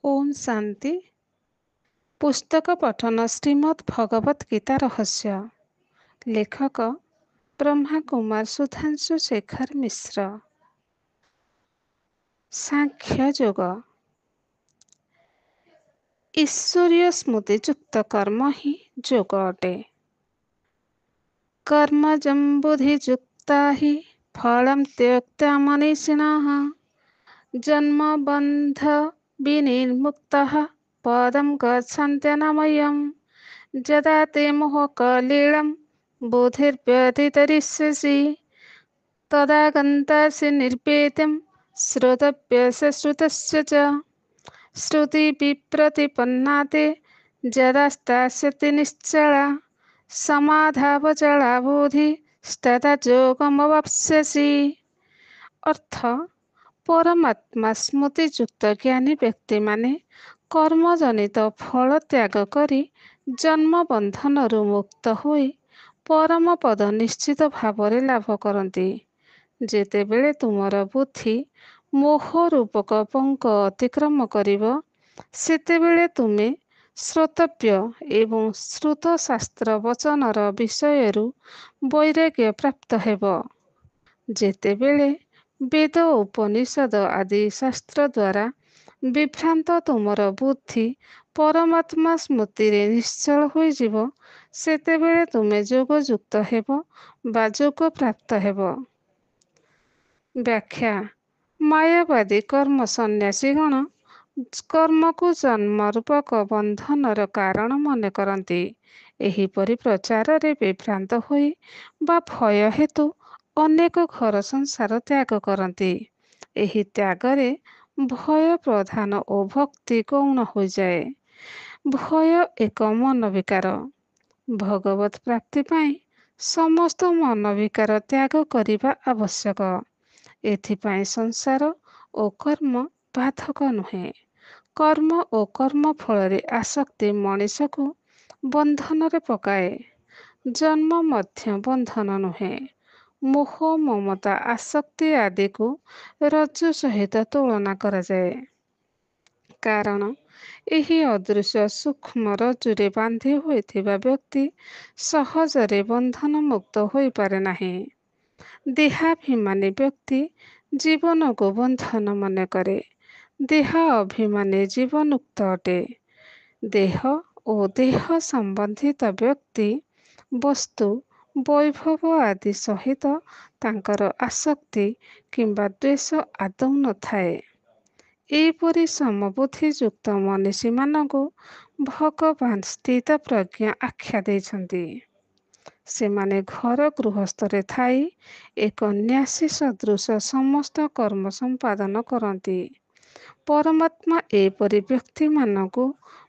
ओम शांति। पुस्तक पठन श्रीमद् भगवत गीता रहस्य। लेखक ब्रह्मा कुमार सुधांशु शेखर मिश्र। सांख्य योग। ईश्वरीय स्मृतियुक्त कर्म ही योग अटे। कर्मजं बुद्धियुक्ता ही फलं त्यक्त्वा मनीषिणः जन्म बंध विनिर्मुक्तः पदं गच्छन्त्यनामयम् यदा ते मोहकलीलं बुद्धिर्व्यतितरिष्यसि तदा गन्तासि निर्वेदं श्रोतव्यस्य श्रुतस्य च श्रुतिविप्रतिपन्ना ते यदा स्थास्यति निश्चला समाधावचला बुद्धिस्तदा योगमवाप्स्यसि। अर्थ परमात्मा स्मृतियुक्त ज्ञानी व्यक्ति माने कर्मजनित फल त्याग करी जन्म बंधनରୁ मुक्त होई परम पद निश्चित भाବରେ लाभ କରନ୍ତି। ଯେତେବେଳେ ତୁମର ବୁଦ୍ଧି ମୋହ ରୂପକ ପଙ୍କ ଅତିକ୍ରମ କରିବ ସେତେବେଳେ ତୁମେ ଶ୍ରୋତବ୍ୟ ଏବଂ ଶ୍ରୁତ ଶାସ୍ତ୍ର ବଚନର ବିଷୟରୁ ବୈରାଗ୍ୟ ପ୍ରାପ୍ତ ହେବ। ଯେତେବେଳେ ବେଦ ଉପନିଷଦ ଆଦି ଶାସ୍ତ୍ର ଦ୍ୱାରା ବିଭ୍ରାନ୍ତ ତୁମର ବୁଦ୍ଧି ପରମାତ୍ମା ସ୍ମୃତିରେ ନିଶ୍ଚଳ ହୋଇଯିବ ସେତେବେଳେ ତୁମେ ଯୋଗଯୁକ୍ତ ହେବ ବା ଯୋଗ ପ୍ରାପ୍ତ ହେବ। ବ୍ୟାଖ୍ୟା। ମାୟାବାଦୀ କର୍ମ ସନ୍ନ୍ୟାସୀଗଣ କର୍ମକୁ ଜନ୍ମ ରୂପକ ବନ୍ଧନର କାରଣ ମନେ କରନ୍ତି। ଏହିପରି ପ୍ରଚାରରେ ବିଭ୍ରାନ୍ତ ହୋଇ ବା ଭୟ ହେତୁ ଅନେକ ଘର ସଂସାର ତ୍ୟାଗ କରନ୍ତି। ଏହି ତ୍ୟାଗରେ ଭୟ ପ୍ରଧାନ ଓ ଭକ୍ତି ଗୌଣ ହୋଇଯାଏ। ଭୟ ଏକ ମନ ବିକାର। ଭଗବତ ପ୍ରାପ୍ତି ପାଇଁ ସମସ୍ତ ମନ ବିକାର ତ୍ୟାଗ କରିବା ଆବଶ୍ୟକ। ଏଥିପାଇଁ ସଂସାର ଓ କର୍ମ ବାଧକ ନୁହେଁ। କର୍ମ ଓ କର୍ମ ଫଳରେ ଆସକ୍ତି ମଣିଷକୁ ବନ୍ଧନରେ ପକାଏ। ଜନ୍ମ ମଧ୍ୟ ବନ୍ଧନ ନୁହେଁ। ମୋହ ମମତା ଆସକ୍ତି ଆଦିକୁ ରଜ୍ଜୁ ସହିତ ତୁଳନା କରାଯାଏ। କାରଣ ଏହି ଅଦୃଶ୍ୟ ସୂକ୍ଷ୍ମ ରଜ୍ଜୁରେ ବାନ୍ଧି ହୋଇଥିବା ବ୍ୟକ୍ତି ସହଜରେ ବନ୍ଧନ ମୁକ୍ତ ହୋଇପାରେ ନାହିଁ। ଦେହାଭିମାନୀ ବ୍ୟକ୍ତି ଜୀବନକୁ ବନ୍ଧନ ମନେ କରେ। ଦେହ ଅଭିମାନୀ ଜୀବନୁକ୍ତ ଅଟେ। ଦେହ ଓ ଦେହ ସମ୍ବନ୍ଧିତ ବ୍ୟକ୍ତି ବସ୍ତୁ ବୈଭବ ଆଦି ସହିତ ତାଙ୍କର ଆସକ୍ତି କିମ୍ବା ଦ୍ୱେଷ ଆଦୌ ନଥାଏ। ଏହିପରି ସମବୁଦ୍ଧି ଯୁକ୍ତ ମନୀଷୀମାନଙ୍କୁ ଭଗବାନ ସ୍ଥିତପ୍ରଜ୍ଞ ଆଖ୍ୟା ଦେଇଛନ୍ତି। ସେମାନେ ଘର ଗୃହସ୍ଥରେ ଥାଇ ଏକ ନ୍ୟାସୀ ସଦୃଶ ସମସ୍ତ କର୍ମ ସମ୍ପାଦନ କରନ୍ତି। ପରମାତ୍ମା ଏପରି ବ୍ୟକ୍ତିମାନଙ୍କୁ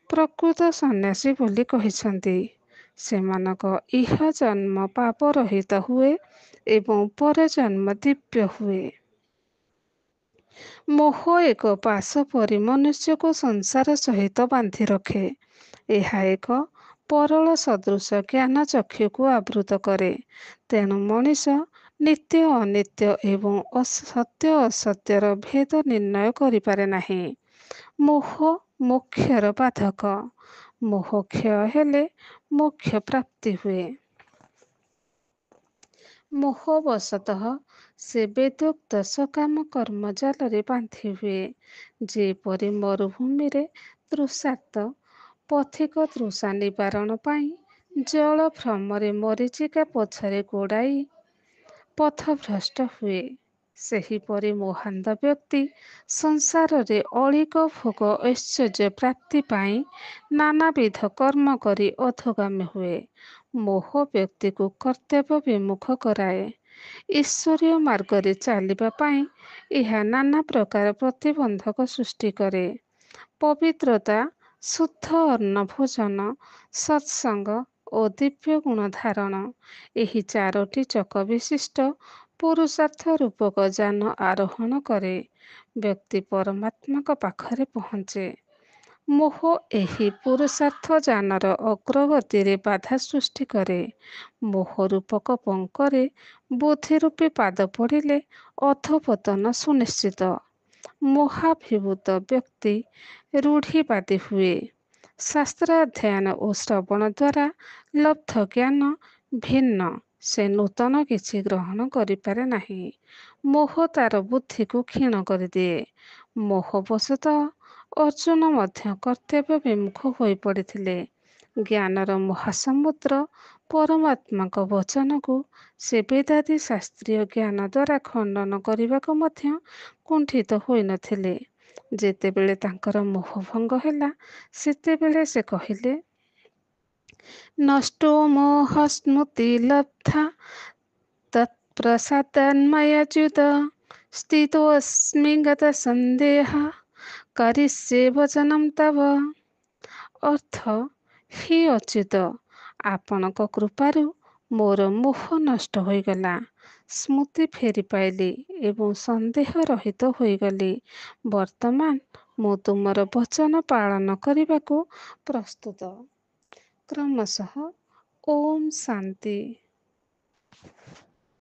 ପ୍ରକୃତ ସନ୍ନ୍ୟାସୀ ବୋଲି କହିଛନ୍ତି। ସେମାନଙ୍କ ଇହ ଜନ୍ମ ପାପ ରହିତ ହୁଏ ଏବଂ ପରଜନ୍ମ ଦିବ୍ୟ ହୁଏ। ମୋହ ଏକ ପାଶ ପରି ମନୁଷ୍ୟକୁ ସଂସାର ସହିତ ବାନ୍ଧି ରଖେ। ଏହା ଏକ ପରଳ ସଦୃଶ ଜ୍ଞାନ ଚକ୍ଷୁକୁ ଆବୃତ କରେ। ତେଣୁ ମଣିଷ ନିତ୍ୟ ଅନିତ୍ୟ ଏବଂ ସତ୍ୟ ଅସତ୍ୟର ଭେଦ ନିର୍ଣ୍ଣୟ କରିପାରେ ନାହିଁ। ମୋହ ମୋକ୍ଷର ବାଧକ। ମୋହ କ୍ଷୟ ହେଲେ ମୋକ୍ଷ ପ୍ରାପ୍ତି ହୁଏ। ମୋହବଶତଃ ସେ ବେଦୋକ୍ତ ସକାମ କର୍ମ ଜାଲରେ ବାନ୍ଧି ହୁଏ। ଯେପରି ମରୁଭୂମିରେ ତୃଷାର୍ତ୍ତ ପଥିକ ତୃଷା ନିବାରଣ ପାଇଁ ଜଳ ଭ୍ରମରେ ମରୀଚିକା ପଛରେ ଗୋଡ଼ାଇ ପଥଭ୍ରଷ୍ଟ ହୁଏ। ସେହିପରି ମୋହାନ୍ଧ ବ୍ୟକ୍ତି ସଂସାରରେ ଅଳିକ ଭୋଗ ଐଶ୍ୱର୍ଯ୍ୟ ପ୍ରାପ୍ତି ପାଇଁ ନାନାବିଧ କର୍ମ କରି ଅଧୋଗାମୀ ହୁଏ। ମୋହ ବ୍ୟକ୍ତିକୁ କର୍ତ୍ତବ୍ୟ ବିମୁଖ କରାଏ। ଈଶ୍ୱରୀୟ ମାର୍ଗରେ ଚାଲିବା ପାଇଁ ଏହା ନାନା ପ୍ରକାର ପ୍ରତିବନ୍ଧକ ସୃଷ୍ଟି କରେ। ପବିତ୍ରତା, ଶୁଦ୍ଧ ଅନ୍ନ ଭୋଜନ, ସତ୍ସଙ୍ଗ ଓ ଦିବ୍ୟ ଗୁଣ ଧାରଣ ଏହି ଚାରୋଟି ଚକ ବିଶିଷ୍ଟ ପୁରୁଷାର୍ଥ ରୂପକ ଯାନ ଆରୋହଣ କରେ ବ୍ୟକ୍ତି ପରମାତ୍ମାଙ୍କ ପାଖରେ ପହଞ୍ଚେ। ମୋହ ଏହି ପୁରୁଷାର୍ଥ ଯାନର ଅଗ୍ରଗତିରେ ବାଧା ସୃଷ୍ଟି କରେ। ମୋହ ରୂପକ ପଙ୍କରେ ବୁଦ୍ଧିରୂପୀ ପାଦ ପଡ଼ିଲେ ଅଧୋପତନ ସୁନିଶ୍ଚିତ। ମୋହାଭିଭୂତ ବ୍ୟକ୍ତି ରୂଢ଼ିବାଦୀ ହୁଏ। ଶାସ୍ତ୍ରାଧ୍ୟୟନ ଓ ଶ୍ରବଣ ଦ୍ୱାରା ଲବ୍ଧ ଜ୍ଞାନ ଭିନ୍ନ, ସେ ନୂତନ କିଛି ଗ୍ରହଣ କରିପାରେ ନାହିଁ। ମୋହ ତାର ବୁଦ୍ଧିକୁ କ୍ଷୀଣ କରିଦିଏ। ମୋହବଶତଃ ଅର୍ଜୁନ ମଧ୍ୟ କର୍ତ୍ତବ୍ୟ ବିମୁଖ ହୋଇପଡ଼ିଥିଲେ। ଜ୍ଞାନର ମହାସମୁଦ୍ର ପରମାତ୍ମାଙ୍କ ବଚନକୁ ସେ ବେଦାଦି ଶାସ୍ତ୍ରୀୟ ଜ୍ଞାନ ଦ୍ୱାରା ଖଣ୍ଡନ କରିବାକୁ ମଧ୍ୟ କୁଣ୍ଠିତ ହୋଇନଥିଲେ। ଯେତେବେଳେ ତାଙ୍କର ମୋହଭଙ୍ଗ ହେଲା, ସେତେବେଳେ ସେ କହିଲେ, ନଷ୍ଟୋ ମୋହ ସ୍ମୃତିଲବ୍ଧା ତତ୍ପ୍ରସାଦାନ୍ମୟଚ୍ୟୁତ ସ୍ଥିତୋऽସ୍ମି ଗତସନ୍ଦେହା କରିଷ୍ୟେ ବଚनं ତବ। ଅର୍ଥ, ହେ ଅଚ୍ୟୁତ, ଆପଣଙ୍କ କୃପାରୁ ମୋର ମୋହ ନଷ୍ଟ ହୋଇଗଲା, ସ୍ମୃତି ଫେରି ପାଇଲି ଏବଂ ସନ୍ଦେହ ରହିତ ହୋଇଗଲି। ବର୍ତ୍ତମାନ ମୁଁ ତୁମର ବଚନ ପାଳନ କରିବାକୁ ପ୍ରସ୍ତୁତ। କ୍ରମଶଃ ଓମ୍ ଶାନ୍ତି।